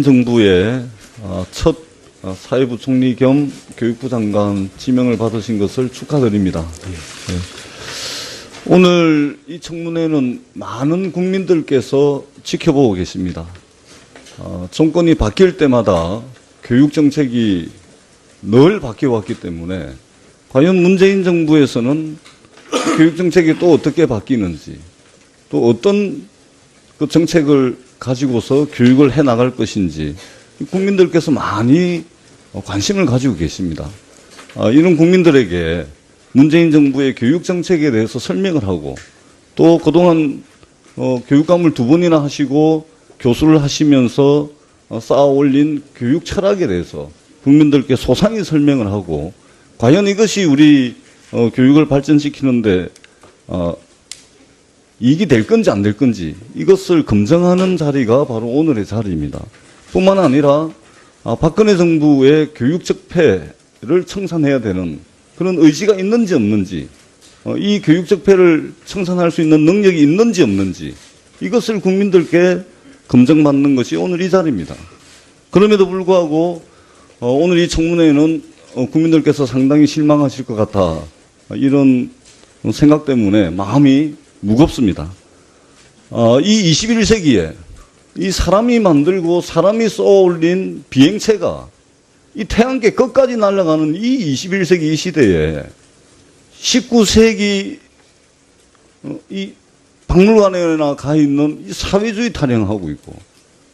정부의 첫 사회부 총리 겸 교육부 장관 지명을 받으신 것을 축하드립니다. 네. 오늘 이 청문회는 많은 국민들께서 지켜보고 계십니다. 정권이 바뀔 때마다 교육정책이 늘 바뀌어왔기 때문에 과연 문재인 정부에서는 교육정책이 또 어떻게 바뀌는지, 또 어떤 그 정책을 가지고서 교육을 해나갈 것인지 국민들께서 많이 관심을 가지고 계십니다. 이런 국민들에게 문재인 정부의 교육정책에 대해서 설명을 하고, 또 그동안 교육감을 2번이나 하시고 교수를 하시면서 쌓아올린 교육 철학에 대해서 국민들께 소상히 설명을 하고, 과연 이것이 우리 교육을 발전시키는데 이익이 될 건지 안 될 건지 이것을 검증하는 자리가 바로 오늘의 자리입니다. 뿐만 아니라 박근혜 정부의 교육 적폐를 청산해야 되는 그런 의지가 있는지 없는지, 이 교육 적폐를 청산할 수 있는 능력이 있는지 없는지 이것을 국민들께 검증받는 것이 오늘 이 자리입니다. 그럼에도 불구하고 오늘 이 청문회에는 국민들께서 상당히 실망하실 것 같아 이런 생각 때문에 마음이 무겁습니다. 이 21세기에 이 사람이 만들고 사람이 쏘아올린 비행체가 이 태양계 끝까지 날아가는 이 21세기 이 시대에 19세기 이 박물관에나 가 있는 이 사회주의 타령하고 있고,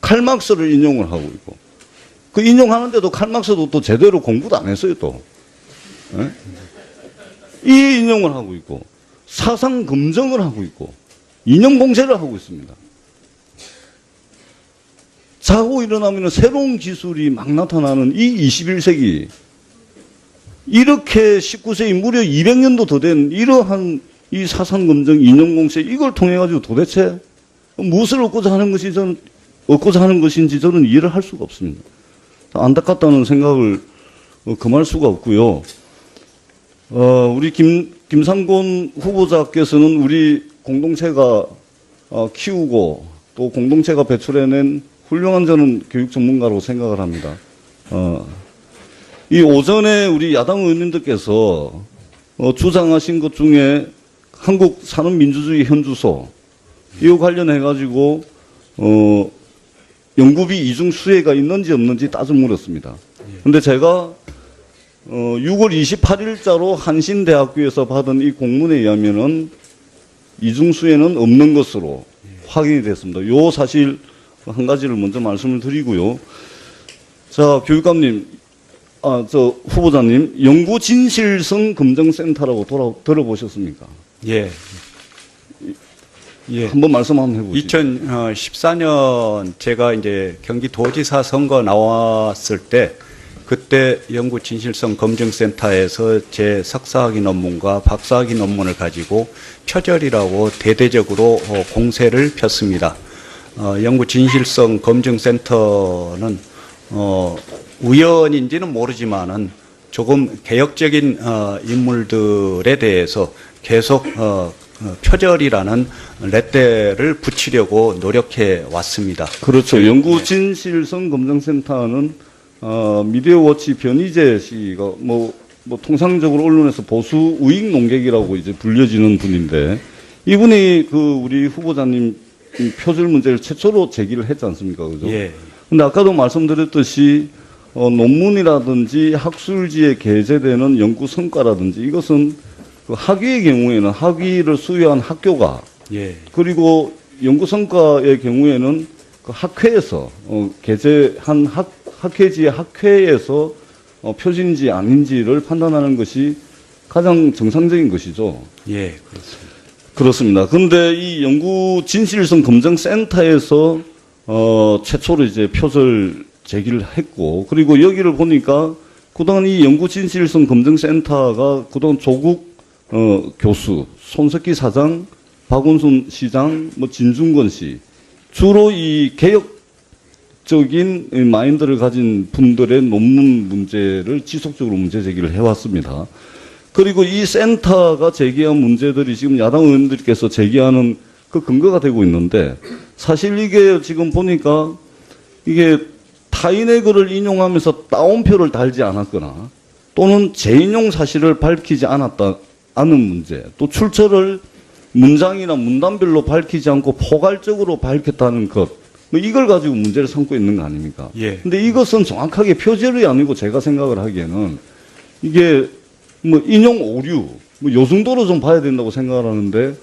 칼막스를 인용을 하고 있고, 그 인용하는데도 칼막스도 또 제대로 공부도 안 했어요, 또. 네? 이 인용을 하고 있고, 사상 검증을 하고 있고, 이념 공세를 하고 있습니다. 자고 일어나면 새로운 기술이 막 나타나는 이 21세기, 이렇게 19세기 무려 200년도 더 된 이러한 이 사상 검증, 이념 공세, 이걸 통해 가지고 도대체 무엇을 얻고자 하는 것인지 저는 이해를 할 수가 없습니다. 안타깝다는 생각을 금할 수가 없고요. 우리 김상곤 후보자께서는 우리 공동체가 키우고 또 공동체가 배출해낸 훌륭한 저는 교육 전문가로 생각을 합니다. 이 오전에 우리 야당 의원님들께서 주장하신 것 중에 한국 산업민주주의 현주소, 이와 관련해가지고 연구비 이중 수혜가 있는지 없는지 따져 물었습니다. 근데 제가 6월 28일자로 한신대학교에서 받은 이 공문에 의하면은 이중 수혜는 없는 것으로 확인이 됐습니다. 요 사실 한 가지를 먼저 말씀을 드리고요. 자, 교육감님, 저 후보자님, 연구진실성 검증센터라고 들어보셨습니까? 예. 예. 한번 말씀 한번 해보시죠. 2014년 제가 이제 경기도지사 선거 나왔을 때, 그때 연구진실성 검증센터에서 제 석사학위 논문과 박사학위 논문을 가지고 표절이라고 대대적으로 공세를 폈습니다. 연구진실성 검증센터는 우연인지는 모르지만은 조금 개혁적인 인물들에 대해서 계속 표절이라는 렛대를 붙이려고 노력해 왔습니다. 그렇죠. 연구진실성 검증센터는 미디어워치 변희재 씨가 뭐 통상적으로 언론에서 보수 우익 농객이라고 이제 불려지는 분인데, 이분이 우리 후보자님 표절 문제를 최초로 제기를 했지 않습니까? 그죠? 예. 근데 아까도 말씀드렸듯이 논문이라든지 학술지에 게재되는 연구 성과라든지 이것은 그 학위의 경우에는 학위를 수여한 학교가, 예. 그리고 연구 성과의 경우에는 그 학회에서 게재한 학회지의 학회에서 표준인지 아닌지를 판단하는 것이 가장 정상적인 것이죠. 예, 그렇습니다. 그렇습니다. 그런데 이 연구진실성 검증센터에서 최초로 이제 표절 제기를 했고, 그리고 여기를 보니까 그동안 이 연구진실성 검증센터가 그동안 조국 교수, 손석희 사장, 박원순 시장, 진중권 씨, 주로 이 개혁적인 마인드를 가진 분들의 논문 문제를 지속적으로 문제 제기를 해왔습니다. 그리고 이 센터가 제기한 문제들이 지금 야당 의원들께서 제기하는 그 근거가 되고 있는데, 사실 이게 지금 보니까 이게 타인의 글을 인용하면서 따옴표를 달지 않았거나 또는 재인용 사실을 밝히지 않은 문제, 또 출처를 문장이나 문단별로 밝히지 않고 포괄적으로 밝혔다는 것, 뭐 이걸 가지고 문제를 삼고 있는 거 아닙니까? 예. 근데 이것은 정확하게 표절이 아니고 제가 생각을 하기에는 이게 뭐 인용 오류, 뭐 요 정도로 좀 봐야 된다고 생각을 하는데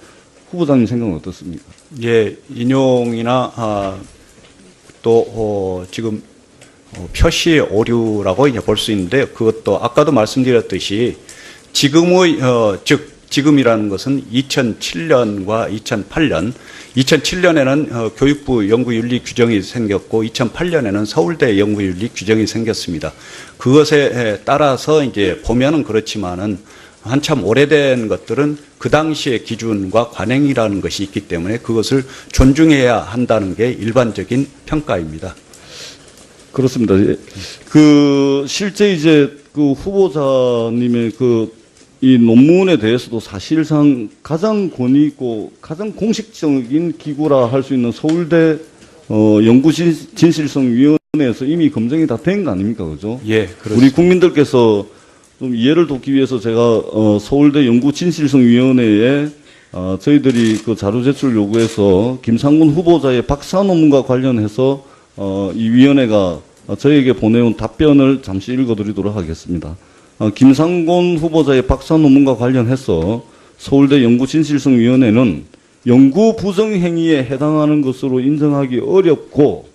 후보자님 생각은 어떻습니까? 예, 인용이나 또 지금 표시 오류라고 이제 볼 수 있는데 그것도 아까도 말씀드렸듯이 지금의 지금이라는 것은 2007년과 2008년, 2007년에는 교육부 연구윤리 규정이 생겼고 2008년에는 서울대 연구윤리 규정이 생겼습니다. 그것에 따라서 이제 보면은 그렇지만은 한참 오래된 것들은 그 당시의 기준과 관행이라는 것이 있기 때문에 그것을 존중해야 한다는 게 일반적인 평가입니다. 그렇습니다. 실제 이제 그 후보자님의 이 논문에 대해서도 사실상 가장 권위 있고 가장 공식적인 기구라 할 수 있는 서울대 연구진실성위원회에서 이미 검증이 다 된 거 아닙니까? 그죠? 예, 그렇습니다. 우리 국민들께서 좀 이해를 돕기 위해서 제가 서울대 연구진실성위원회에 저희들이 그 자료 제출 요구해서 김상곤 후보자의 박사 논문과 관련해서 이 위원회가 저희에게 보내온 답변을 잠시 읽어드리도록 하겠습니다. 김상곤 후보자의 박사 논문과 관련해서 서울대 연구진실성위원회는 연구 부정 행위에 해당하는 것으로 인정하기 어렵고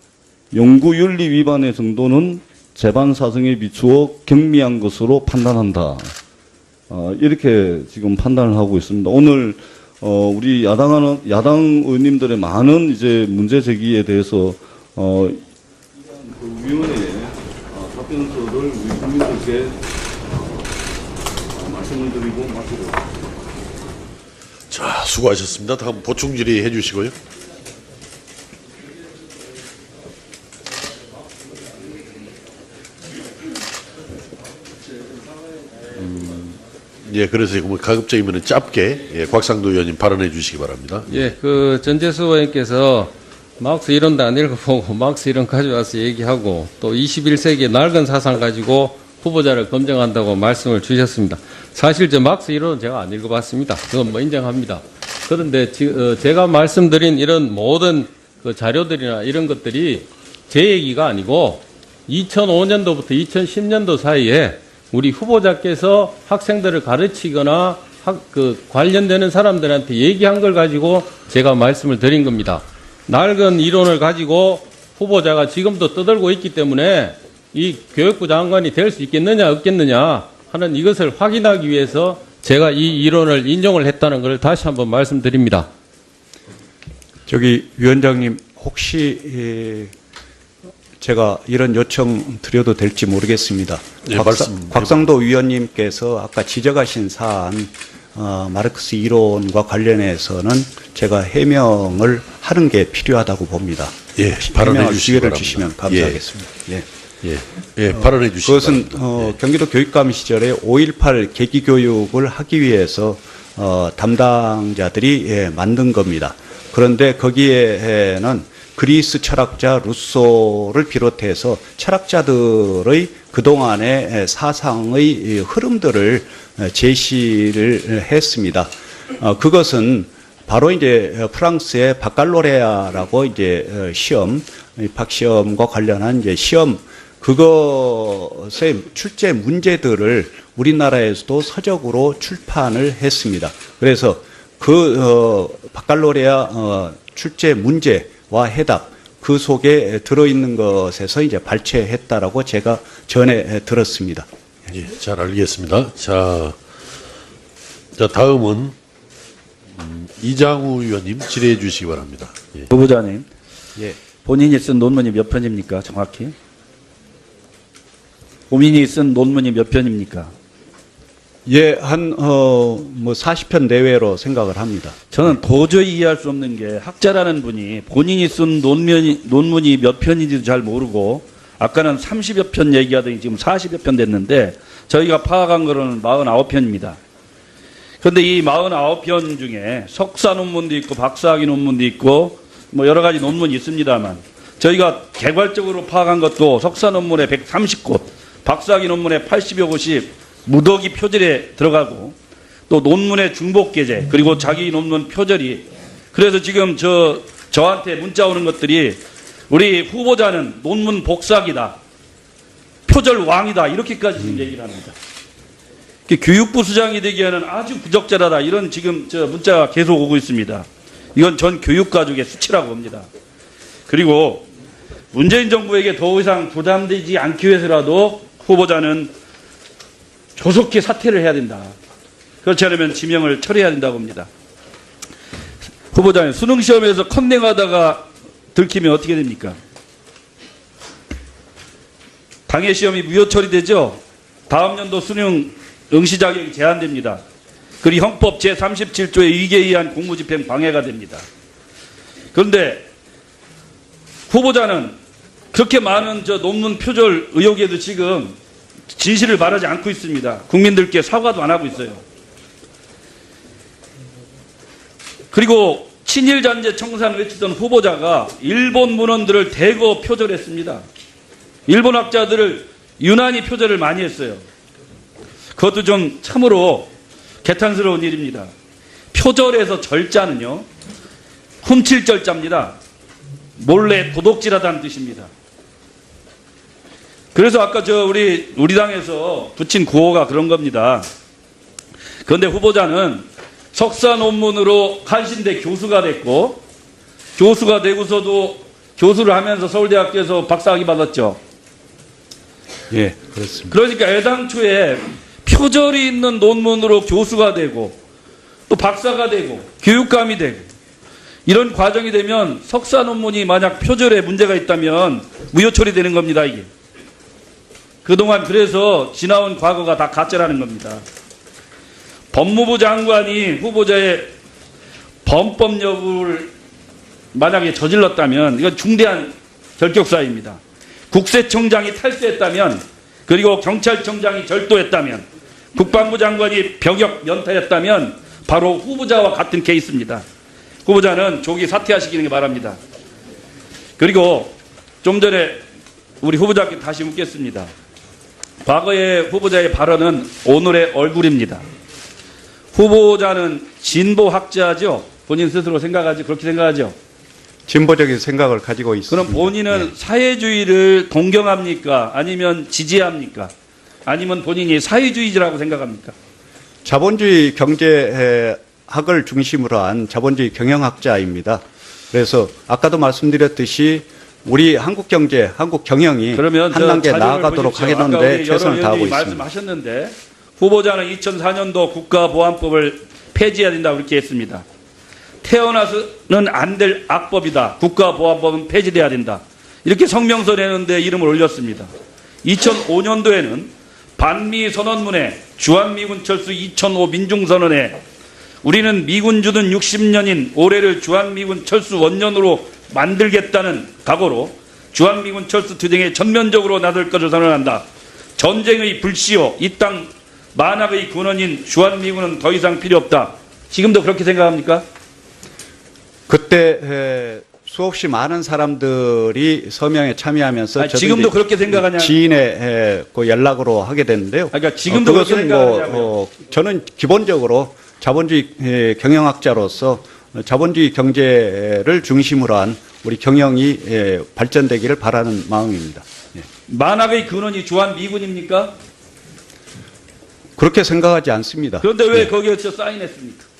연구윤리 위반의 정도는 재반 사정에 비추어 경미한 것으로 판단한다. 이렇게 지금 판단을 하고 있습니다. 오늘 우리 야당 의원님들의 많은 이제 문제 제기에 대해서 그 위원회에 답변서를 우리 국민들께 말씀을 드리고 마치도록. 자, 수고하셨습니다. 다음 보충 질의 해주시고요. 예, 그래서 뭐 가급적이면 짧게 곽상도 의원님 발언해 주시기 바랍니다. 예, 전재수 의원께서 마크스 이론도 안 읽어보고 마크스 이론 가져와서 얘기하고 또 21세기의 낡은 사상 가지고 후보자를 검증한다고 말씀을 주셨습니다. 사실 마크스 이론은 제가 안 읽어봤습니다. 그건 뭐 인정합니다. 그런데 제가 말씀드린 이런 모든 그 자료들이나 이런 것들이 제 얘기가 아니고 2005년도부터 2010년도 사이에 우리 후보자께서 학생들을 가르치거나 관련되는 사람들한테 얘기한 걸 가지고 제가 말씀을 드린 겁니다. 낡은 이론을 가지고 후보자가 지금도 떠들고 있기 때문에 이 교육부 장관이 될 수 있겠느냐 없겠느냐 하는 이것을 확인하기 위해서 제가 이 이론을 인용을 했다는 걸 다시 한번 말씀드립니다. 위원장님 혹시 제가 이런 요청 드려도 될지 모르겠습니다. 예, 곽상도 위원님께서 아까 지적하신 사안 마르크스 이론과 관련해서는 제가 해명을 하는 게 필요하다고 봅니다. 예, 발언해 해명할 주시기 기회를 바랍니다. 주시면 감사하겠습니다. 예. 예, 발언해 주시기 그것은 바랍니다. 경기도 교육감 시절에 5.18 계기 교육을 하기 위해서 담당자들이 만든 겁니다. 그런데 거기에는 그리스 철학자 루소를 비롯해서 철학자들의 그동안의 사상의 흐름들을 제시를 했습니다. 그것은 바로 이제 프랑스의 바칼로레아라고 이제 시험, 입학시험과 관련한 이제 시험, 그것의 출제 문제들을 우리나라에서도 서적으로 출판을 했습니다. 그래서 바칼로레아 출제 문제와 해답, 그 속에 들어있는 것에서 이제 발췌했다라고 제가 전에 들었습니다. 예, 잘 알겠습니다. 자, 다음은 이장우 의원님 질의해 주시기 바랍니다. 예. 후보자님, 예. 본인이 쓴 논문이 몇 편입니까? 정확히? 본인이 쓴 논문이 몇 편입니까? 예, 뭐 40편 내외로 생각을 합니다. 저는 도저히 이해할 수 없는 게 학자라는 분이 본인이 쓴 논문이 몇 편인지도 잘 모르고 아까는 30여 편 얘기하더니 지금 40여 편 됐는데 저희가 파악한 거는 49편입니다. 그런데 이 49편 중에 석사 논문도 있고 박사학위 논문도 있고 뭐 여러 가지 논문이 있습니다만 저희가 개괄적으로 파악한 것도 석사 논문에 130곳, 박사학위 논문에 80여 곳이 무더기 표절에 들어가고 또 논문의 중복 게재 그리고 자기 논문 표절이 그래서 지금 저한테 문자 오는 것들이 우리 후보자는 논문 복사기다. 표절 왕이다. 이렇게까지 지금 얘기를 합니다. 교육부 수장이 되기에는 아주 부적절하다. 이런 지금 문자가 계속 오고 있습니다. 이건 전 교육가족의 수치라고 봅니다. 그리고 문재인 정부에게 더 이상 부담되지 않기 위해서라도 후보자는 조속히 사퇴를 해야 된다. 그렇지 않으면 지명을 철회해야 된다고 봅니다. 후보자님, 수능시험에서 컨닝하다가 들키면 어떻게 됩니까? 당해 시험이 무효 처리되죠? 다음 연도 수능 응시 자격이 제한됩니다. 그리고 형법 제37조의 위계에 의한 공무집행 방해가 됩니다. 그런데 후보자는 그렇게 많은 논문 표절 의혹에도 지금 진실을 말하지 않고 있습니다. 국민들께 사과도 안 하고 있어요. 그리고 친일잔재 청산 외치던 후보자가 일본 문헌들을 대거 표절했습니다. 일본 학자들을 유난히 표절을 많이 했어요. 그것도 좀 참으로 개탄스러운 일입니다. 표절에서 절자는요, 훔칠 절자입니다. 몰래 도둑질하다는 뜻입니다. 그래서 아까 우리 당에서 붙인 구호가 그런 겁니다. 그런데 후보자는 석사 논문으로 한신대 교수가 됐고, 교수가 되고서도 교수를 하면서 서울대학교에서 박사학위 받았죠. 예, 그렇습니다. 그러니까 애당초에 표절이 있는 논문으로 교수가 되고 또 박사가 되고 교육감이 되고 이런 과정이 되면 석사 논문이 만약 표절에 문제가 있다면 무효 처리되는 겁니다. 이게 그동안 그래서 지나온 과거가 다 가짜라는 겁니다. 법무부 장관이 후보자의 범법 여부를 만약에 저질렀다면 이건 중대한 결격사입니다. 국세청장이 탈세했다면 그리고 경찰청장이 절도했다면 국방부 장관이 병역 면탈했다면 바로 후보자와 같은 케이스입니다. 후보자는 조기 사퇴하시기를 바랍니다. 그리고 좀 전에 우리 후보자께 다시 묻겠습니다. 과거의 후보자의 발언은 오늘의 얼굴입니다. 후보자는 진보학자죠? 본인 스스로 그렇게 생각하죠? 진보적인 생각을 가지고 있습니다. 그럼 본인은 네. 사회주의를 동경합니까? 아니면 지지합니까? 아니면 본인이 사회주의자라고 생각합니까? 자본주의 경제학을 중심으로 한 자본주의 경영학자입니다. 그래서 아까도 말씀드렸듯이 우리 한국 경제, 한국 경영이 그러면 한 단계 자료를 나아가도록 보십시오. 하겠는데 최선을 다하고 있습니다. 말씀하셨는데 후보자는 2004년도 국가보안법을 폐지해야 된다고 그렇게 했습니다. 태어나서는 안 될 악법이다. 국가보안법은 폐지돼야 된다. 이렇게 성명서 내는데 이름을 올렸습니다. 2005년도에는 반미 선언문에 주한미군 철수 2005 민중선언에 우리는 미군 주둔 60년인 올해를 주한미군 철수 원년으로 만들겠다는 각오로 주한미군 철수 투쟁에 전면적으로 나설 것을 선언한다. 전쟁의 불씨요 이 땅 만학의 근원인 주한미군은 더 이상 필요 없다. 지금도 그렇게 생각합니까? 그때 수없이 많은 사람들이 서명에 참여하면서 아니, 지금도 그렇게 생각하냐? 지인의 그 연락으로 하게 됐는데요. 그러니까 지금도 그렇게 그것은 생각하냐고요? 저는 기본적으로 자본주의 경영학자로서 자본주의 경제를 중심으로 한 우리 경영이 발전되기를 바라는 마음입니다. 예. 만학의 근원이 주한미군입니까? 그렇게 생각하지 않습니다. 그런데 왜 예. 거기에 사인했습니까?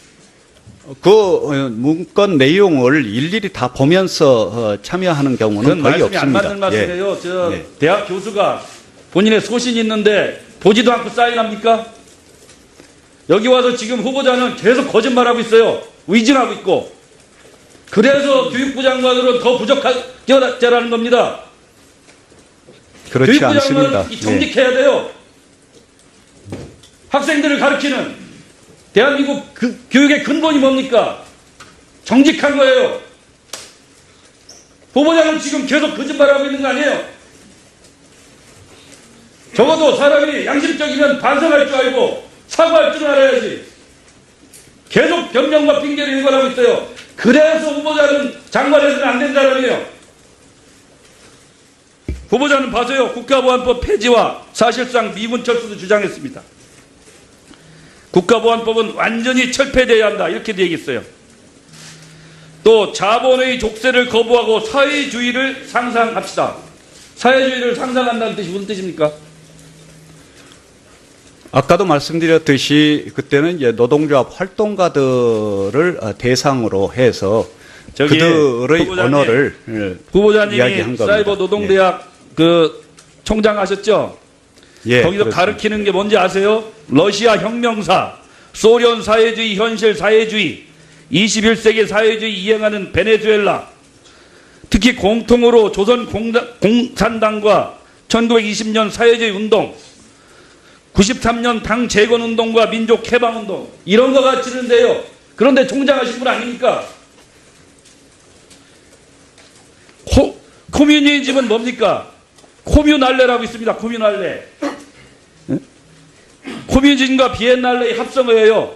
그 문건 내용을 일일이 다 보면서 참여하는 경우는 그건 거의 말씀이 안 없습니다. 맞는 말씀이에요. 저 예. 대학 교수가 본인의 소신이 있는데 보지도 않고 사인합니까? 여기 와서 지금 후보자는 계속 거짓말하고 있어요. 위증하고 있고. 그래서 교육부 장관으로는 더 부적절하다는 겁니다. 그렇지 교육부 않습니다. 장관은 정직해야 돼요. 학생들을 가르치는 대한민국 교육의 근본이 뭡니까? 정직한 거예요. 후보자는 지금 계속 거짓말하고 있는 거 아니에요? 적어도 사람이 양심적이면 반성할 줄 알고 사과할 줄 알아야지. 계속 변명과 핑계를 일관하고 있어요. 그래서 후보자는 장관해서는 안 된 사람이에요. 후보자는 봐서요. 국가보안법 폐지와 사실상 미군 철수도 주장했습니다. 국가보안법은 완전히 철폐돼야 한다. 이렇게도 얘기했어요. 또 자본의 족쇄를 거부하고 사회주의를 상상합시다. 사회주의를 상상한다는 뜻이 무슨 뜻입니까? 아까도 말씀드렸듯이 그때는 이제 노동조합 활동가들을 대상으로 해서 저기 그들의 후보자님, 언어를 후보자님이 이야기한 겁니다. 사이버 노동대학 그 총장 하셨죠? 예, 거기서 그렇습니다. 가르치는 게 뭔지 아세요? 러시아 혁명사, 소련 사회주의, 현실 사회주의, 21세기 사회주의 이행하는 베네수엘라, 특히 공통으로 조선 공산당과 1920년 사회주의 운동, 93년 당 재건운동과 민족해방운동 이런 거 가르치는데요. 그런데 총장하신 분 아닙니까? 코뮤니즘은 뭡니까? 코뮤날레라고 있습니다. 코뮤날레. 코뮤니즘과 비엔날레의 합성어예요.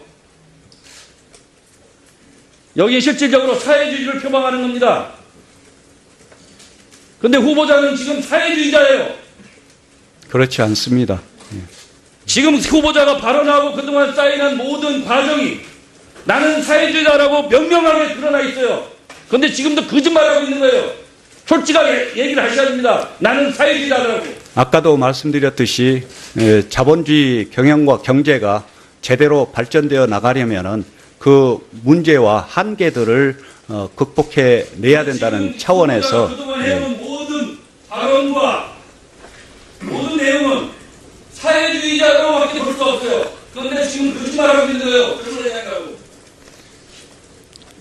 여기 실질적으로 사회주의를 표방하는 겁니다. 그런데 후보자는 지금 사회주의자예요. 그렇지 않습니다. 지금 후보자가 발언하고 그동안 쌓인한 모든 과정이 나는 사회주의자라고 명명하게 드러나 있어요. 그런데 지금도 거짓말하고 있는 거예요. 솔직하게 얘기를 하셔야 됩니다. 나는 사회주의자라고. 아까도 말씀드렸듯이 자본주의 경영과 경제가 제대로 발전되어 나가려면은 그 문제와 한계들을 극복해 내야 된다는 차원에서 그동안 해온 모든 발언과 모든 내용은 사회주의자로밖에 볼 수 없어요. 그런데 지금 거짓말하고 있는 거예요. 그걸 얘기하라고.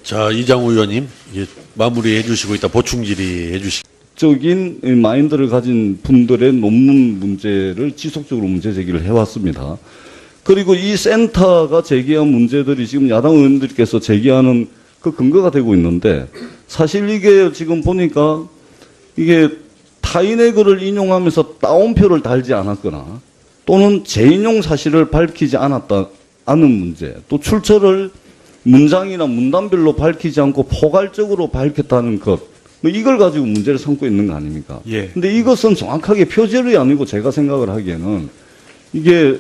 자, 이장우 의원님, 예, 마무리해 주시고 있다 보충 질의해 주시기. 적인 마인드를 가진 분들의 논문 문제를 지속적으로 문제 제기를 해왔습니다. 그리고 이 센터가 제기한 문제들이 지금 야당 의원들께서 제기하는 그 근거가 되고 있는데 사실 이게 지금 보니까 이게 타인의 글을 인용하면서 따옴표를 달지 않았거나 또는 재인용 사실을 밝히지 않은 문제, 또 출처를 문장이나 문단별로 밝히지 않고 포괄적으로 밝혔다는 것, 뭐 이걸 가지고 문제를 삼고 있는 거 아닙니까? 예. 근데 이것은 정확하게 표절이 아니고 제가 생각을 하기에는 이게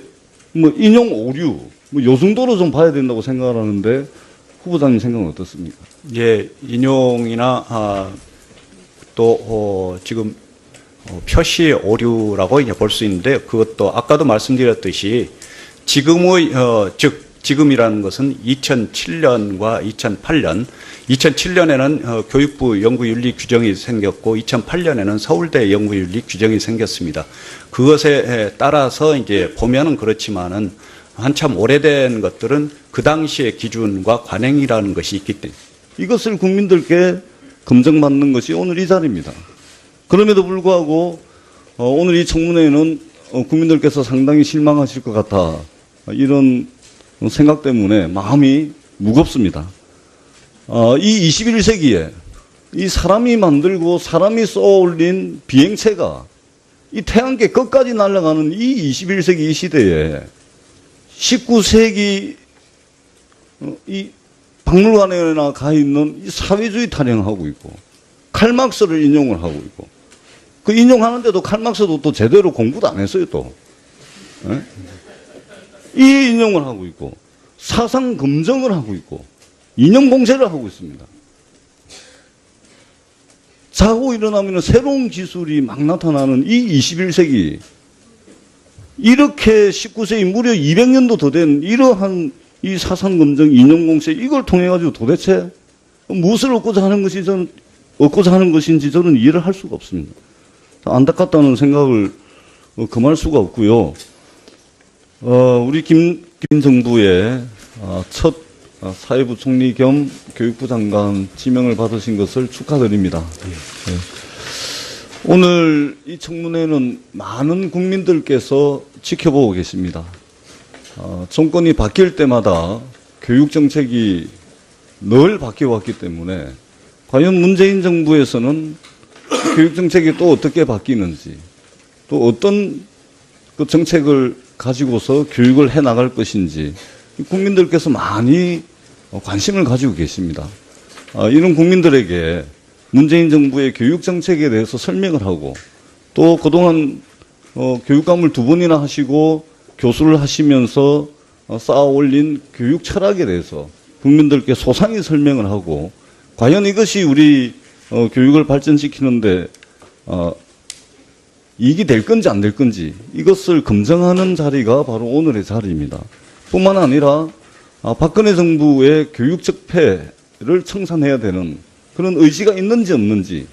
뭐 인용 오류, 뭐 요 정도로 좀 봐야 된다고 생각을 하는데 후보자님 생각은 어떻습니까? 예, 인용이나 지금 표시 오류라고 이제 볼 수 있는데 그것도 아까도 말씀드렸듯이 지금의 지금이라는 것은 2007년과 2008년, 2007년에는 교육부 연구윤리 규정이 생겼고 2008년에는 서울대 연구윤리 규정이 생겼습니다. 그것에 따라서 이제 보면은 그렇지만은 한참 오래된 것들은 그 당시의 기준과 관행이라는 것이 있기 때문에 이것을 국민들께 검증받는 것이 오늘 이 자리입니다. 그럼에도 불구하고 오늘 이 청문회에는 국민들께서 상당히 실망하실 것 같아 이런 생각 때문에 마음이 무겁습니다. 이 21세기에 이 사람이 만들고 사람이 쏘아올린 비행체가 이 태양계 끝까지 날아가는 이 21세기 이 시대에 19세기 이 박물관에나 가 있는 이 사회주의 타령하고 있고 칼막스를 인용을 하고 있고 그 인용하는데도 칼막스도 또 제대로 공부도 안 했어요 또. 예? 이 인용을 하고 있고 사상 검증을 하고 있고 이념 공세를 하고 있습니다. 자고 일어나면 새로운 기술이 막 나타나는 이 21세기 이렇게 19세기 무려 200년도 더 된 이러한 이 사상 검증 이념 공세 이걸 통해 가지고 도대체 무엇을 얻고자 하는 것인지 저는 이해를 할 수가 없습니다. 안타깝다는 생각을 금할 수가 없고요. 우리 김 정부의 첫 사회부 총리 겸 교육부 장관 지명을 받으신 것을 축하드립니다. 네. 오늘 이 청문회는 많은 국민들께서 지켜보고 계십니다. 정권이 바뀔 때마다 교육 정책이 늘 바뀌어왔기 때문에 과연 문재인 정부에서는 교육 정책이 또 어떻게 바뀌는지 또 어떤 그 정책을 가지고서 교육을 해 나갈 것인지 국민들께서 많이 관심을 가지고 계십니다. 이런 국민들에게 문재인 정부의 교육 정책에 대해서 설명을 하고 또 그동안 교육감을 2번이나 하시고 교수를 하시면서 쌓아 올린 교육 철학에 대해서 국민들께 소상히 설명을 하고 과연 이것이 우리 교육을 발전시키는데 이익이 될 건지 안 될 건지 이것을 검증하는 자리가 바로 오늘의 자리입니다. 뿐만 아니라 박근혜 정부의 교육적 폐를 청산해야 되는 그런 의지가 있는지 없는지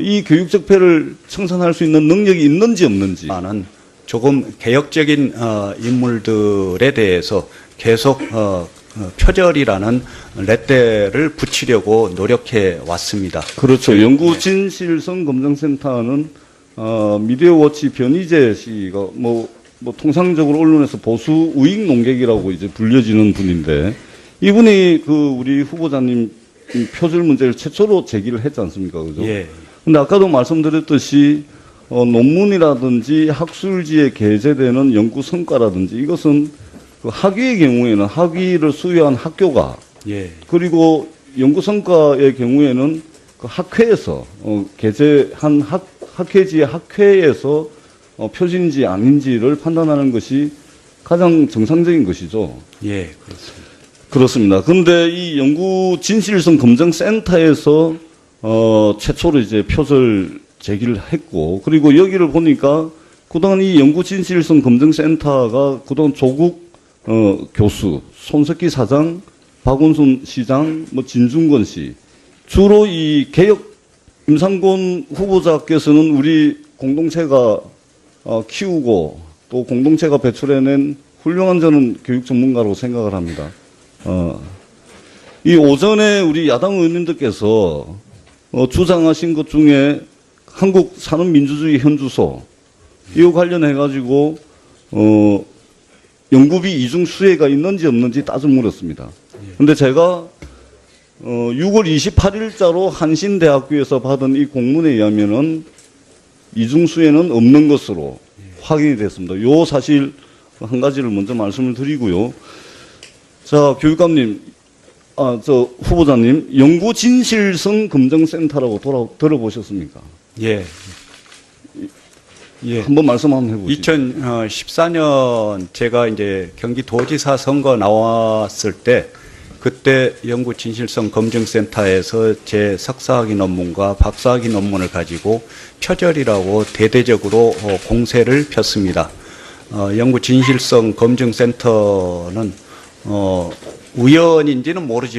이 교육적 폐를 청산할 수 있는 능력이 있는지 없는지 많은 조금 개혁적인 인물들에 대해서 계속 표절이라는 렛대를 붙이려고 노력해 왔습니다. 그렇죠. 연구진실성 검증센터는 미디어워치 변희재 씨가 뭐 통상적으로 언론에서 보수 우익 농객이라고 이제 불려지는 분인데 이분이 우리 후보자님 표절 문제를 최초로 제기를 했지 않습니까? 그죠? 예. 근데 아까도 말씀드렸듯이 논문이라든지 학술지에 게재되는 연구 성과라든지 이것은 학위의 경우에는 학위를 수여한 학교가 예. 그리고 연구 성과의 경우에는 학회에서 게재한 학회지의 학회에서 표준인지 아닌지를 판단하는 것이 가장 정상적인 것이죠. 예, 그렇습니다. 그렇습니다. 그런데 이 연구 진실성 검증센터에서 최초로 이제 표절 제기를 했고 그리고 여기를 보니까 그동안 이 연구 진실성 검증센터가 그동안 조국 교수, 손석희 사장, 박원순 시장, 진중권 씨 주로 이 개혁 임상곤 후보자께서는 우리 공동체가 키우고 또 공동체가 배출해낸 훌륭한 저는 교육 전문가로 생각을 합니다. 이 오전에 우리 야당 의원님들께서 주장하신 것 중에 한국 산업민주주의 현주소 이와 관련해 가지고 연구비 이중 수혜가 있는지 없는지 따져 물었습니다. 그런데 제가 6월 28일자로 한신대학교에서 받은 이 공문에 의하면은 이중 수혜는 없는 것으로 확인이 됐습니다. 요 사실 한 가지를 먼저 말씀을 드리고요. 자, 교육감님, 후보자님, 연구 진실성 검증센터라고 들어보셨습니까? 예. 예. 한번 말씀 한번 해보시죠. 2014년 제가 이제 경기도지사 선거 나왔을 때 그때 연구진실성 검증센터에서 제 석사학위 논문과 박사학위 논문을 가지고 표절이라고 대대적으로 공세를 폈습니다. 연구진실성 검증센터는 우연인지는 모르지만